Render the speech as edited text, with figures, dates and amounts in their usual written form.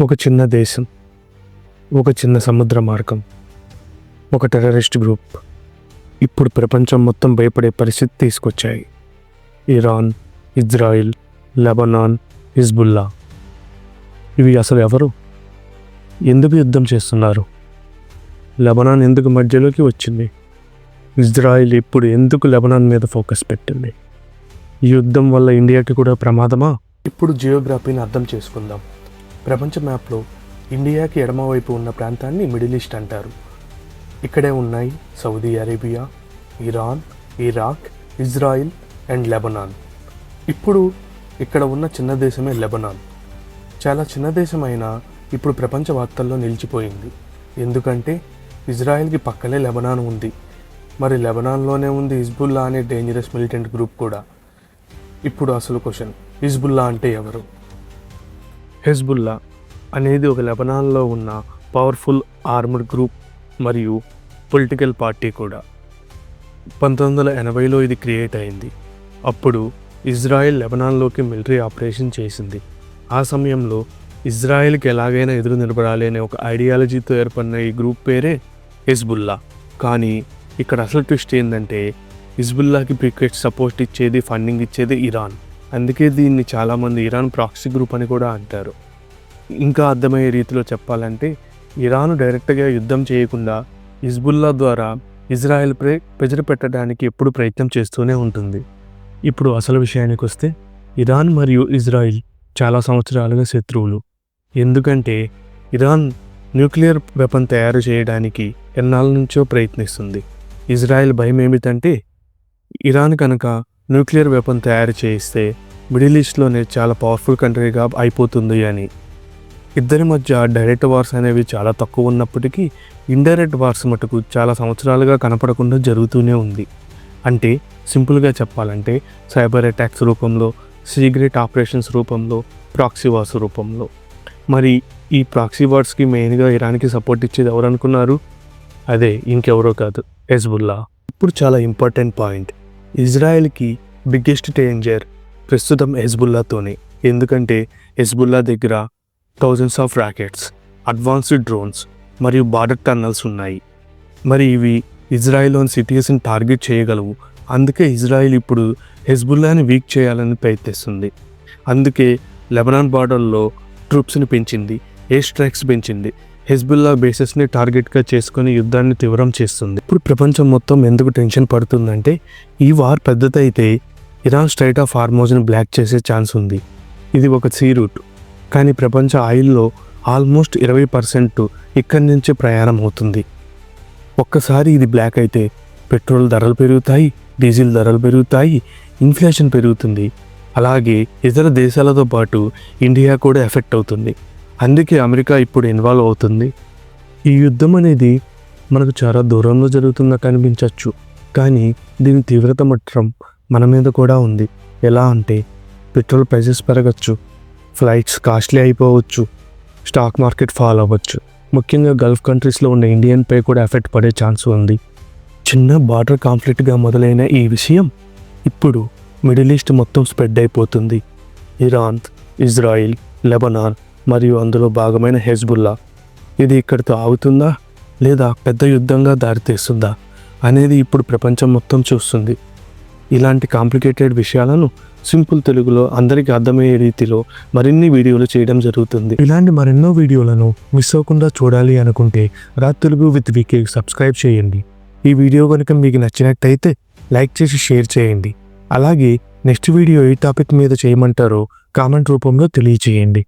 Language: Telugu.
ఒక చిన్న దేశం, ఒక చిన్న సముద్ర మార్గం, ఒక టెర్రరిస్ట్ గ్రూప్ ఇప్పుడు ప్రపంచం మొత్తం భయపడే పరిస్థితి తీసుకొచ్చాయి. Iran, Israel, Lebanon, Hezbollah. ఇవి అసలు ఎవరు? ఎందుకు యుద్ధం చేస్తున్నారు? లెబనాన్ ఎందుకు మధ్యలోకి వచ్చింది? ఇజ్రాయిల్ ఇప్పుడు ఎందుకు లెబనాన్ మీద ఫోకస్ పెట్టింది? ఈ యుద్ధం వల్ల ఇండియాకి కూడా ప్రమాదమా? ఇప్పుడు జియోగ్రఫీని అర్థం చేసుకుందాం. ప్రపంచ మ్యాప్లో ఇండియాకి ఎడమవైపు ఉన్న ప్రాంతాన్ని మిడిల్ ఈస్ట్ అంటారు. ఇక్కడే ఉన్నాయి Saudi Arabia, Iran, Iraq, Israel and Lebanon. ఇప్పుడు ఇక్కడ ఉన్న చిన్న దేశమే లెబనాన్. చాలా చిన్న దేశం అయినా ఇప్పుడు ప్రపంచ వార్తల్లో నిలిచిపోయింది. ఎందుకంటే ఇజ్రాయిల్కి పక్కనే లెబనాన్ ఉంది. మరి లెబనాన్లోనే ఉంది హిజ్బుల్లా అనే డేంజరస్ మిలిటెంట్ గ్రూప్ కూడా. ఇప్పుడు అసలు క్వశ్చన్, హిజ్బుల్లా అంటే ఎవరు? హిజ్బుల్లా అనేది ఒక లెబనాన్లో ఉన్న పవర్ఫుల్ ఆర్మడ్ గ్రూప్ మరియు పొలిటికల్ పార్టీ కూడా. 1980లో ఇది క్రియేట్ అయింది. అప్పుడు ఇజ్రాయెల్ లెబనాన్లోకి మిలిటరీ ఆపరేషన్ చేసింది. ఆ సమయంలో ఇజ్రాయెల్కి ఎలాగైనా ఎదురు నిలబడాలి అనే ఒక ఐడియాలజీతో ఏర్పడిన ఈ గ్రూప్ పేరే హిజ్బుల్లా. కానీ ఇక్కడ అసలు ట్విస్ట్ ఏంటంటే హిజ్బుల్లాకి క్రికెట్ సపోర్ట్ ఇచ్చేది, ఫండింగ్ ఇచ్చేది ఇరాన్. అందుకే దీన్ని చాలామంది ఇరాన్ ప్రాక్సీ గ్రూప్ అని కూడా అంటారు. ఇంకా అర్థమయ్యే రీతిలో చెప్పాలంటే ఇరాన్ డైరెక్ట్గా యుద్ధం చేయకుండా హిజ్బుల్లా ద్వారా ఇజ్రాయెల్పై ప్రెజర్ పెట్టడానికి ఎప్పుడు ప్రయత్నం చేస్తూనే ఉంటుంది. ఇప్పుడు అసలు విషయానికి వస్తే ఇరాన్ మరియు ఇజ్రాయిల్ చాలా సంవత్సరాలుగా శత్రువులు. ఎందుకంటే ఇరాన్ న్యూక్లియర్ వెపన్ తయారు చేయడానికి ఎన్నాళ్ళ నుంచో ప్రయత్నిస్తుంది. ఇజ్రాయెల్ భయం ఏమిటంటే ఇరాన్ కనుక న్యూక్లియర్ వెపన్ తయారు చేయిస్తే మిడిల్ ఈస్ట్లోనే చాలా పవర్ఫుల్ కంట్రీగా అయిపోతుంది అని. ఇద్దరి మధ్య డైరెక్ట్ వార్స్ అనేవి చాలా తక్కువ ఉన్నప్పటికీ ఇండైరెక్ట్ వార్స్ మటుకు చాలా సంవత్సరాలుగా కనపడకుండా జరుగుతూనే ఉంది. అంటే సింపుల్గా చెప్పాలంటే సైబర్ అటాక్స్ రూపంలో, సీక్రెట్ ఆపరేషన్స్ రూపంలో, ప్రాక్సీ వార్స్ రూపంలో. మరి ఈ ప్రాక్సీ వార్స్కి మెయిన్గా ఇరాన్కి సపోర్ట్ ఇచ్చేది ఎవరు అనుకున్నారు? అదే ఇంకెవరో కాదు, హిజ్బుల్లా. ఇప్పుడు చాలా ఇంపార్టెంట్ పాయింట్, ఇజ్రాయెల్కి బిగ్గెస్ట్ డేంజర్ ప్రస్తుతం హిజ్బుల్లాతోనే. ఎందుకంటే హిజ్బుల్లా దగ్గర thousands of rockets, advanced drones మరియు బార్డర్ టన్నల్స్ ఉన్నాయి. మరి ఇవి ఇజ్రాయిల్లోని సిటీస్ని టార్గెట్ చేయగలవు. అందుకే ఇజ్రాయిల్ ఇప్పుడు హిజ్బుల్లాని వీక్ చేయాలని ప్రయత్నిస్తుంది. అందుకే లెబనాన్ బార్డర్లో ట్రూప్స్ని పెంచింది, ఎయిర్ స్ట్రైక్స్ పెంచింది, హిజ్బుల్లా బేసెస్ని టార్గెట్గా చేసుకుని యుద్ధాన్ని తీవ్రం చేస్తుంది. ఇప్పుడు ప్రపంచం మొత్తం ఎందుకు టెన్షన్ పడుతుందంటే ఈ వార్ పెద్దదైతే ఇరాన్ స్ట్రైట్ ఆఫ్ హార్మోజ్ని బ్లాక్ చేసే ఛాన్స్ ఉంది. ఇది ఒక సీ రూట్, కానీ ప్రపంచ ఆయిల్లో ఆల్మోస్ట్ 20% ఇక్కడి నుంచే ప్రయాణం అవుతుంది. ఒక్కసారి ఇది బ్లాక్ అయితే పెట్రోల్ ధరలు పెరుగుతాయి, డీజిల్ ధరలు పెరుగుతాయి, ఇన్ఫ్లేషన్ పెరుగుతుంది. అలాగే ఇతర దేశాలతో పాటు ఇండియా కూడా ఎఫెక్ట్ అవుతుంది. అందుకే అమెరికా ఇప్పుడు ఇన్వాల్వ్ అవుతుంది. ఈ యుద్ధం అనేది మనకు చాలా దూరంలో జరుగుతున్నట్టు అనిపించవచ్చు, కానీ దీని తీవ్రత మాత్రం మన మీద కూడా ఉంది. ఎలా అంటే పెట్రోల్ ప్రైసెస్ పెరగచ్చు, ఫ్లైట్స్ కాస్ట్లీ అయిపోవచ్చు, స్టాక్ మార్కెట్ ఫాల్ అవ్వచ్చు. ముఖ్యంగా గల్ఫ్ కంట్రీస్లో ఉన్న ఇండియన్పై కూడా ఎఫెక్ట్ పడే ఛాన్స్ ఉంది. చిన్న బార్డర్ కాన్ఫ్లిక్ట్గా మొదలైన ఈ విషయం ఇప్పుడు మిడిల్ ఈస్ట్ మొత్తం స్ప్రెడ్ అయిపోతుంది. ఇరాన్, ఇజ్రాయిల్, లెబనాన్ మరియు అందులో భాగమైన హిజ్బుల్లా. ఇది ఇక్కడితో ఆగుతుందా లేదా పెద్ద యుద్ధంగా దారితీస్తుందా అనేది ఇప్పుడు ప్రపంచం మొత్తం చూస్తుంది. ఇలాంటి కాంప్లికేటెడ్ విషయాలను సింపుల్ తెలుగులో అందరికీ అర్థమయ్యే రీతిలో మరిన్ని వీడియోలు చేయడం జరుగుతుంది. ఇలాంటి మరెన్నో వీడియోలను మిస్ అవ్వకుండా చూడాలి అనుకుంటే Raj Telugu with VK subscribe చేయండి. ఈ వీడియో కనుక మీకు నచ్చినట్టయితే లైక్ చేసి షేర్ చేయండి. అలాగే నెక్స్ట్ వీడియో ఏ టాపిక్ మీద చేయమంటారో కామెంట్ రూపంలో తెలియచేయండి.